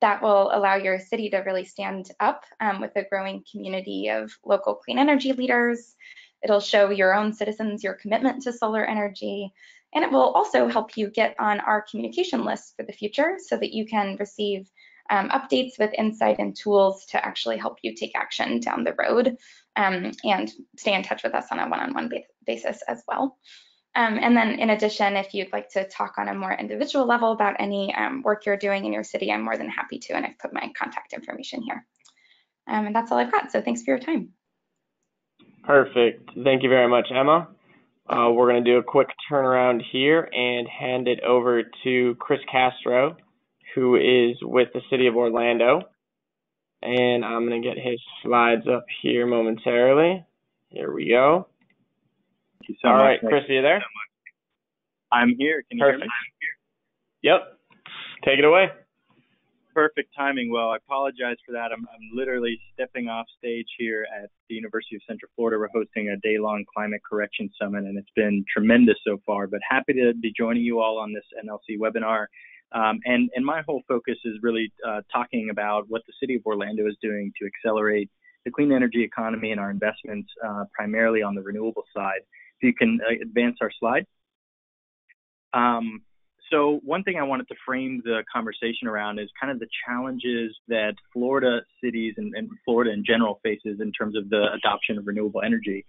That will allow your city to really stand up with a growing community of local clean energy leaders. It'll show your own citizens your commitment to solar energy, and it will also help you get on our communication list for the future so that you can receive updates with insight and tools to actually help you take action down the road and stay in touch with us on a one-on-one basis as well. And then in addition, if you'd like to talk on a more individual level about any work you're doing in your city, I'm more than happy to, and I've put my contact information here. And that's all I've got, so thanks for your time. Perfect. Thank you very much, Emma. We're going to do a quick turnaround here and hand it over to Chris Castro, who is with the City of Orlando. And I'm going to get his slides up here momentarily. Here we go. Thank you so All much. right, Chris, are you there? I'm here. Can you hear me? Yep. Take it away. Perfect timing. Well, I apologize for that. I'm literally stepping off stage here at the University of Central Florida. We're hosting a day-long climate correction summit, and it's been tremendous so far. But happy to be joining you all on this NLC webinar. And my whole focus is really talking about what the City of Orlando is doing to accelerate the clean energy economy and our investments primarily on the renewable side. If you can advance our slide. So one thing I wanted to frame the conversation around is kind of the challenges that Florida cities and Florida in general faces in terms of the adoption of renewable energy.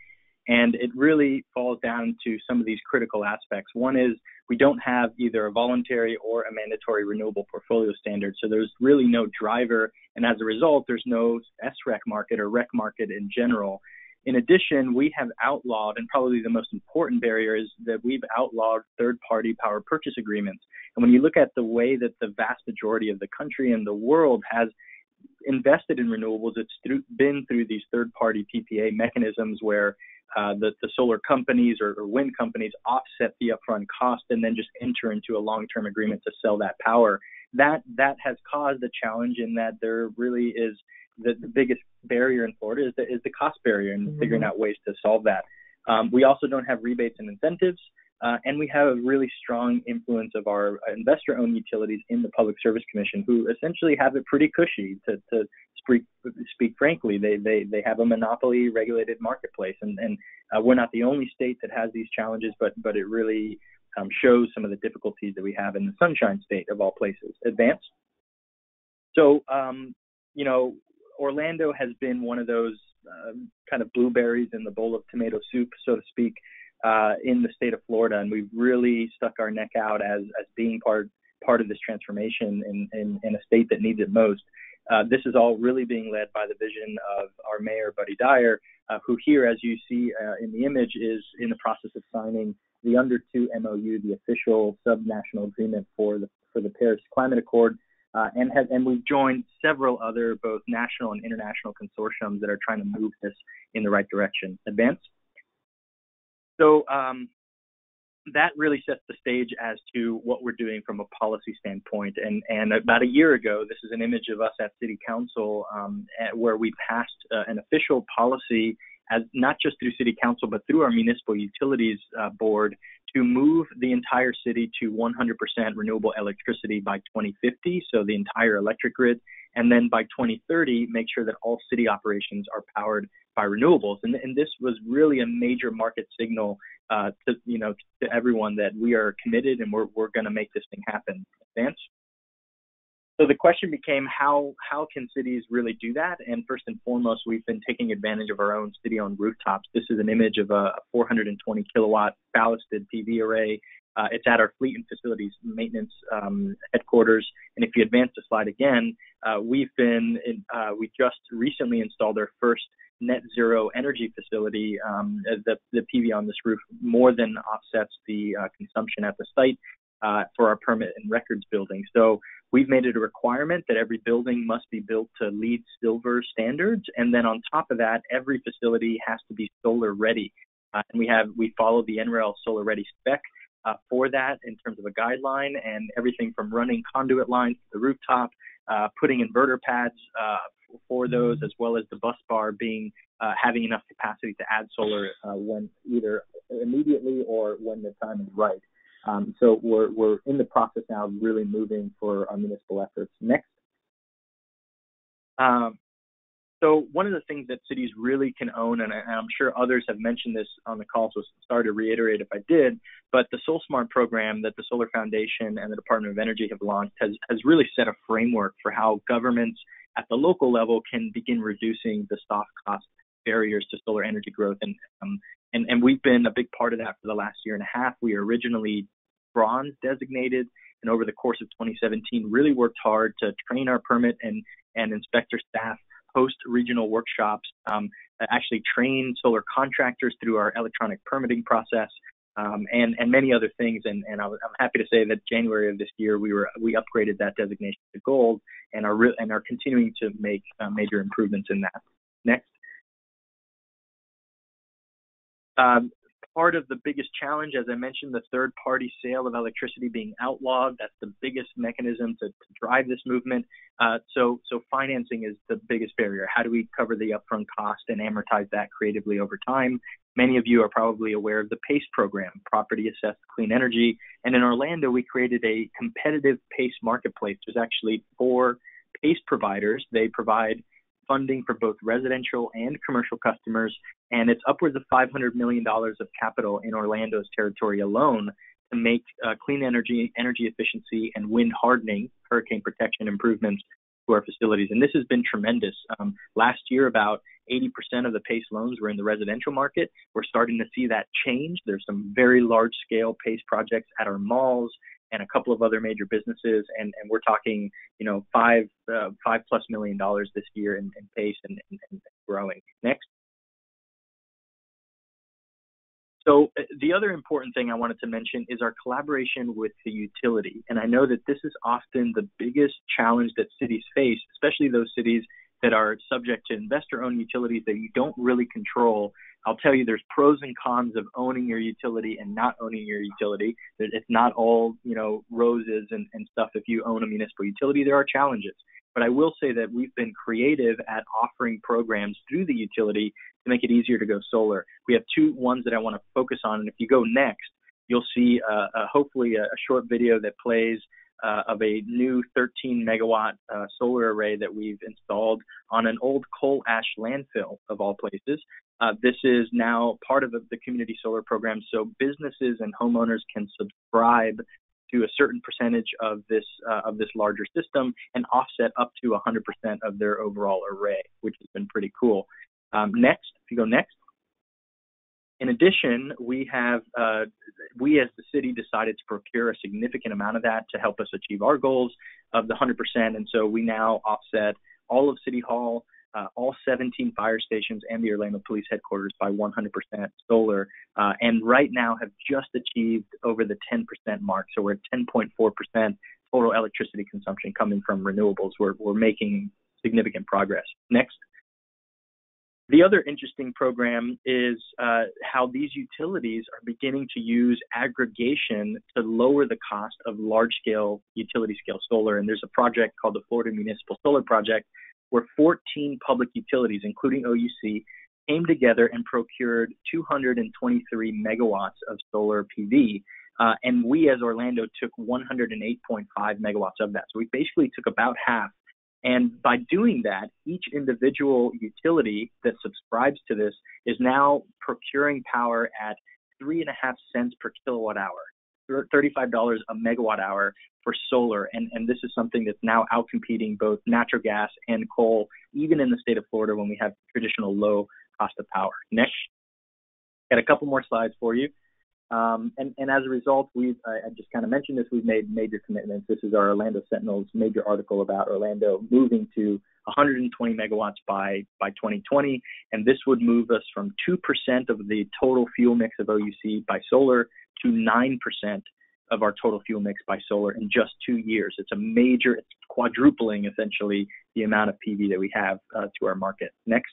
And it really falls down to some of these critical aspects. One is we don't have either a voluntary or a mandatory renewable portfolio standard. So there's really no driver. And as a result, there's no SREC market or REC market in general. In addition, we have outlawed, and probably the most important barrier is that we've outlawed third-party power purchase agreements. And when you look at the way that the vast majority of the country and the world has invested in renewables, it's been through these third-party PPA mechanisms where the solar companies or wind companies offset the upfront cost and then just enter into a long-term agreement to sell that power. That has caused a challenge in that there really is the biggest barrier in Florida is the cost barrier and figuring out ways to solve that. We also don't have rebates and incentives. And we have a really strong influence of our investor-owned utilities in the Public Service Commission, who essentially have it pretty cushy, to speak frankly. They have a monopoly regulated marketplace, and we're not the only state that has these challenges, but it really shows some of the difficulties that we have in the Sunshine State of all places. Advance. So, Orlando has been one of those kind of blueberries in the bowl of tomato soup, so to speak, in the state of Florida, and we've really stuck our neck out as being part of this transformation in a state that needs it most. This is all really being led by the vision of our mayor, Buddy Dyer, who here, as you see in the image, is in the process of signing the Under 2 MOU, the official subnational agreement for the Paris Climate Accord, and we've joined several other both national and international consortiums that are trying to move this in the right direction. Advance. So that really sets the stage as to what we're doing from a policy standpoint. And about a year ago, this is an image of us at City Council where we passed an official policy, as not just through City Council, but through our Municipal Utilities Board, to move the entire city to 100% renewable electricity by 2050, so the entire electric grid, and then by 2030, make sure that all city operations are powered by renewables. And this was really a major market signal to everyone that we are committed and we're going to make this thing happen. Advance. So the question became, how can cities really do that? And first and foremost, we've been taking advantage of our own city-owned rooftops. This is an image of a 420 kilowatt ballasted PV array. It's at our fleet and facilities maintenance headquarters. And if you advance the slide again, we just recently installed our first net zero energy facility. The PV on this roof more than offsets the consumption at the site for our permit and records building. So we've made it a requirement that every building must be built to LEED Silver standards. And then on top of that, every facility has to be solar ready. And we follow the NREL Solar Ready spec for that in terms of a guideline, and everything from running conduit lines to the rooftop, putting inverter pads for those, as well as the bus bar having enough capacity to add solar when either immediately or when the time is right. So we're in the process now of really moving for our municipal efforts. Next. So one of the things that cities really can own, and I'm sure others have mentioned this on the call, so sorry to reiterate if I did, but the SolSmart program that the Solar Foundation and the Department of Energy have launched has really set a framework for how governments at the local level can begin reducing the soft cost barriers to solar energy growth. And we've been a big part of that for the last year and a half. We were originally bronze designated, and over the course of 2017 really worked hard to train our permit and inspector staff, host regional workshops, actually train solar contractors through our electronic permitting process, and many other things. And I'm happy to say that January of this year we upgraded that designation to gold and are continuing to make major improvements in that. Next. Part of the biggest challenge, as I mentioned, the third-party sale of electricity being outlawed. That's the biggest mechanism to drive this movement. So financing is the biggest barrier. How do we cover the upfront cost and amortize that creatively over time? Many of you are probably aware of the PACE program, Property Assessed Clean Energy. And in Orlando, we created a competitive PACE marketplace. There's actually 4 PACE providers. They provide funding for both residential and commercial customers, and it's upwards of $500 million of capital in Orlando's territory alone to make clean energy efficiency, and wind hardening, hurricane protection improvements to our facilities. And this has been tremendous. Last year, about 80% of the PACE loans were in the residential market. We're starting to see that change. There's some very large-scale PACE projects at our malls and a couple of other major businesses, and we're talking, $5+ million this year in PACE and growing. Next. So the other important thing I wanted to mention is our collaboration with the utility. And I know that this is often the biggest challenge that cities face, especially those cities that are subject to investor-owned utilities that you don't really control. I'll tell you, there's pros and cons of owning your utility and not owning your utility. It's not all, roses and stuff. If you own a municipal utility, there are challenges. But I will say that we've been creative at offering programs through the utility to make it easier to go solar. We have 2 ones that I want to focus on. And if you go next, you'll see hopefully a short video that plays of a new 13 megawatt solar array that we've installed on an old coal ash landfill of all places. This is now part of the community solar program, so businesses and homeowners can subscribe to a certain percentage of this larger system and offset up to 100% of their overall array, which has been pretty cool. Next, if you go next. In addition, we as the city decided to procure a significant amount of that to help us achieve our goals of the 100%. And so we now offset all of City Hall, all 17 fire stations, and the Orlando Police Headquarters by 100% solar. And right now have just achieved over the 10% mark. So we're at 10.4% total electricity consumption coming from renewables. We're making significant progress. Next. The other interesting program is how these utilities are beginning to use aggregation to lower the cost of large-scale utility-scale solar. And there's a project called the Florida Municipal Solar Project, where 14 public utilities, including OUC, came together and procured 223 megawatts of solar PV. And we, as Orlando, took 108.5 megawatts of that. So we basically took about half. And by doing that, each individual utility that subscribes to this is now procuring power at 3.5 cents per kilowatt hour, $35 a megawatt hour for solar. And this is something that's now outcompeting both natural gas and coal, even in the state of Florida when we have traditional low cost of power. Next, got a couple more slides for you. And as a result, I just kind of mentioned this, we've made major commitments. This is our Orlando Sentinel's major article about Orlando moving to 120 megawatts by 2020. And this would move us from 2% of the total fuel mix of OUC by solar to 9% of our total fuel mix by solar in just 2 years. It's quadrupling essentially the amount of PV that we have to our market. Next.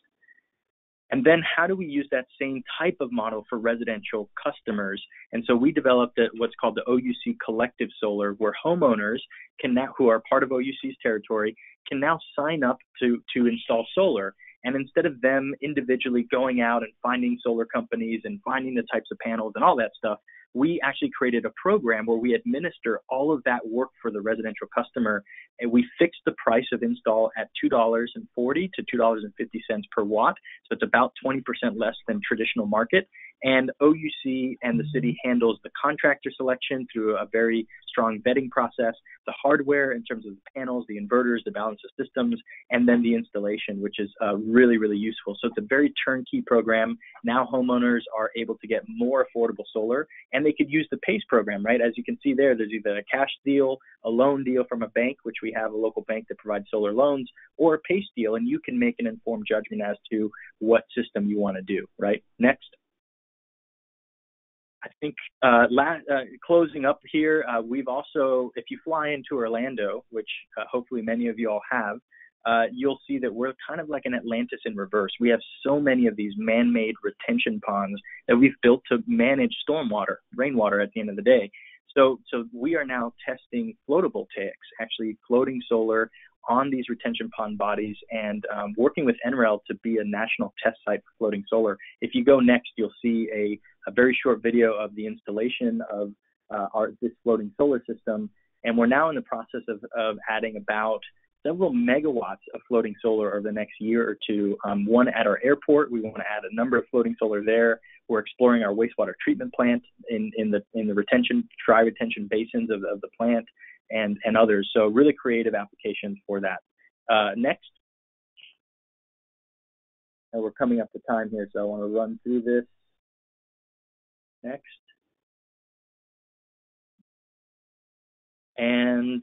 And then how do we use that same type of model for residential customers? And so we developed what's called the OUC Collective Solar, where homeowners can now, who are part of OUC's territory, can now sign up to install solar. And instead of them individually going out and finding solar companies and finding the types of panels and all that stuff, we actually created a program where we administer all of that work for the residential customer, and we fixed the price of install at $2.40 to $2.50 per watt. So it's about 20% less than traditional market. And OUC and the city handles the contractor selection through a very strong vetting process, the hardware in terms of the panels, the inverters, the balance of systems, and then the installation, which is really, really useful. So it's a very turnkey program. Now homeowners are able to get more affordable solar, and they could use the PACE program, right? As you can see there, there's either a cash deal, a loan deal from a bank, which we have a local bank that provides solar loans, or a PACE deal, and you can make an informed judgment as to what system you want to do, right? Next. I think closing up here, we've also, if you fly into Orlando, which hopefully many of you all have, you'll see that we're kind of like an Atlantis in reverse. We have so many of these man-made retention ponds that we've built to manage stormwater, rainwater at the end of the day. So we are now testing photovoltaics, actually floating solar on these retention pond bodies, and working with NREL to be a national test site for floating solar. If you go next, you'll see a very short video of the installation of this floating solar system. And we're now in the process of adding about several megawatts of floating solar over the next year or two. One at our airport, we want to add a number of floating solar there. We're exploring our wastewater treatment plant in the dry retention basins of the plant, and others. So really creative applications for that. Next. And we're coming up to time here, so I want to run through this. Next. And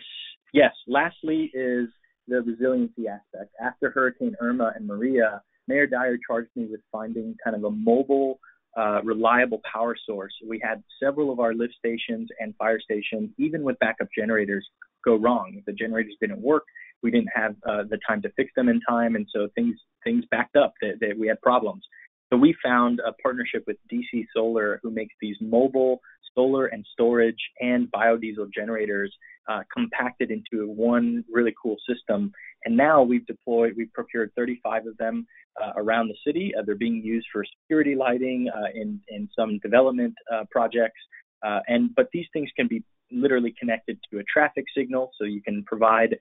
yes, lastly is the resiliency aspect. After Hurricane Irma and Maria, Mayor Dyer charged me with finding kind of a mobile, reliable power source. We had several of our lift stations and fire stations, even with backup generators, go wrong. The generators didn't work. We didn't have the time to fix them in time, and so things backed up. We had problems. So we found a partnership with DC Solar, who makes these mobile solar and storage and biodiesel generators compacted into one really cool system. And now we've procured 35 of them around the city. They're being used for security lighting in some development projects. But these things can be literally connected to a traffic signal, so you can provide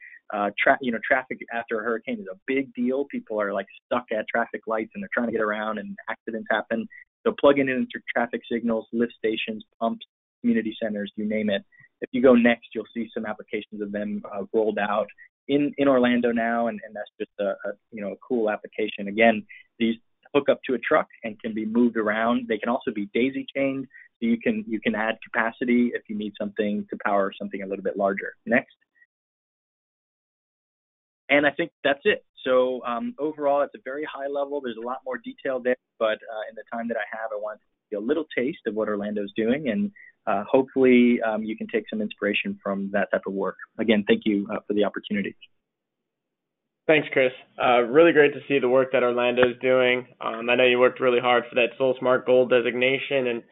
traffic after a hurricane is a big deal. People are like stuck at traffic lights and they're trying to get around and accidents happen. So plugging it into traffic signals, lift stations, pumps, community centers, you name it. If you go next, you'll see some applications of them rolled out in Orlando now, and that's just a cool application. Again, these hook up to a truck and can be moved around. They can also be daisy chained, so you can add capacity if you need something to power something a little bit larger. Next. And I think that's it. So overall, it's a very high level. There's a lot more detail there, but in the time that I have, I want to give you a little taste of what Orlando's doing, and hopefully you can take some inspiration from that type of work. Again, thank you for the opportunity. Thanks, Chris. Really great to see the work that Orlando's doing. I know you worked really hard for that SolSmart Gold designation, and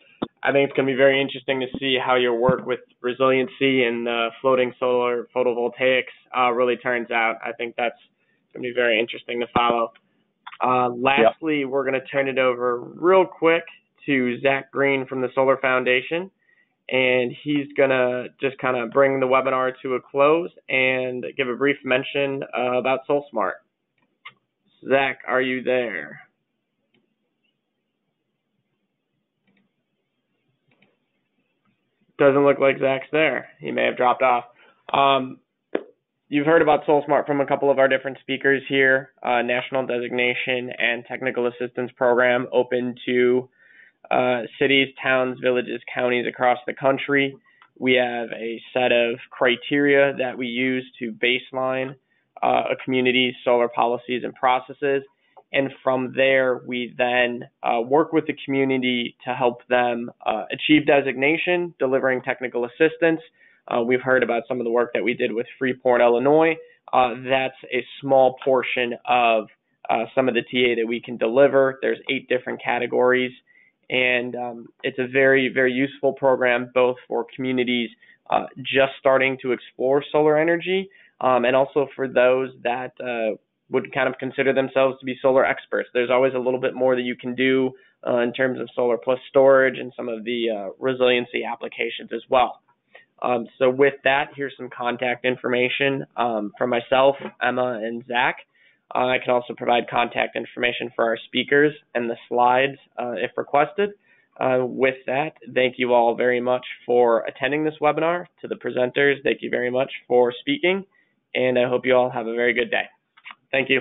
I think it's going to be very interesting to see how your work with resiliency and floating solar photovoltaics really turns out. I think that's going to be very interesting to follow. Lastly, We're going to turn it over real quick to Zach Green from the Solar Foundation, and he's going to just kind of bring the webinar to a close and give a brief mention about SolSmart. Zach, are you there? Doesn't look like Zach's there. He may have dropped off. You've heard about SolSmart from a couple of our different speakers here. National designation and technical assistance program open to cities, towns, villages, counties across the country. We have a set of criteria that we use to baseline a community's solar policies and processes. And from there, we then work with the community to help them achieve designation, delivering technical assistance. We've heard about some of the work that we did with Freeport, Illinois. That's a small portion of some of the TA that we can deliver. There's 8 different categories, and it's a very, very useful program, both for communities just starting to explore solar energy, and also for those that would kind of consider themselves to be solar experts. There's always a little bit more that you can do in terms of solar plus storage and some of the resiliency applications as well. So with that, here's some contact information from myself, Emma, and Zach. I can also provide contact information for our speakers and the slides if requested. With that, thank you all very much for attending this webinar. To the presenters, thank you very much for speaking, and I hope you all have a very good day. Thank you.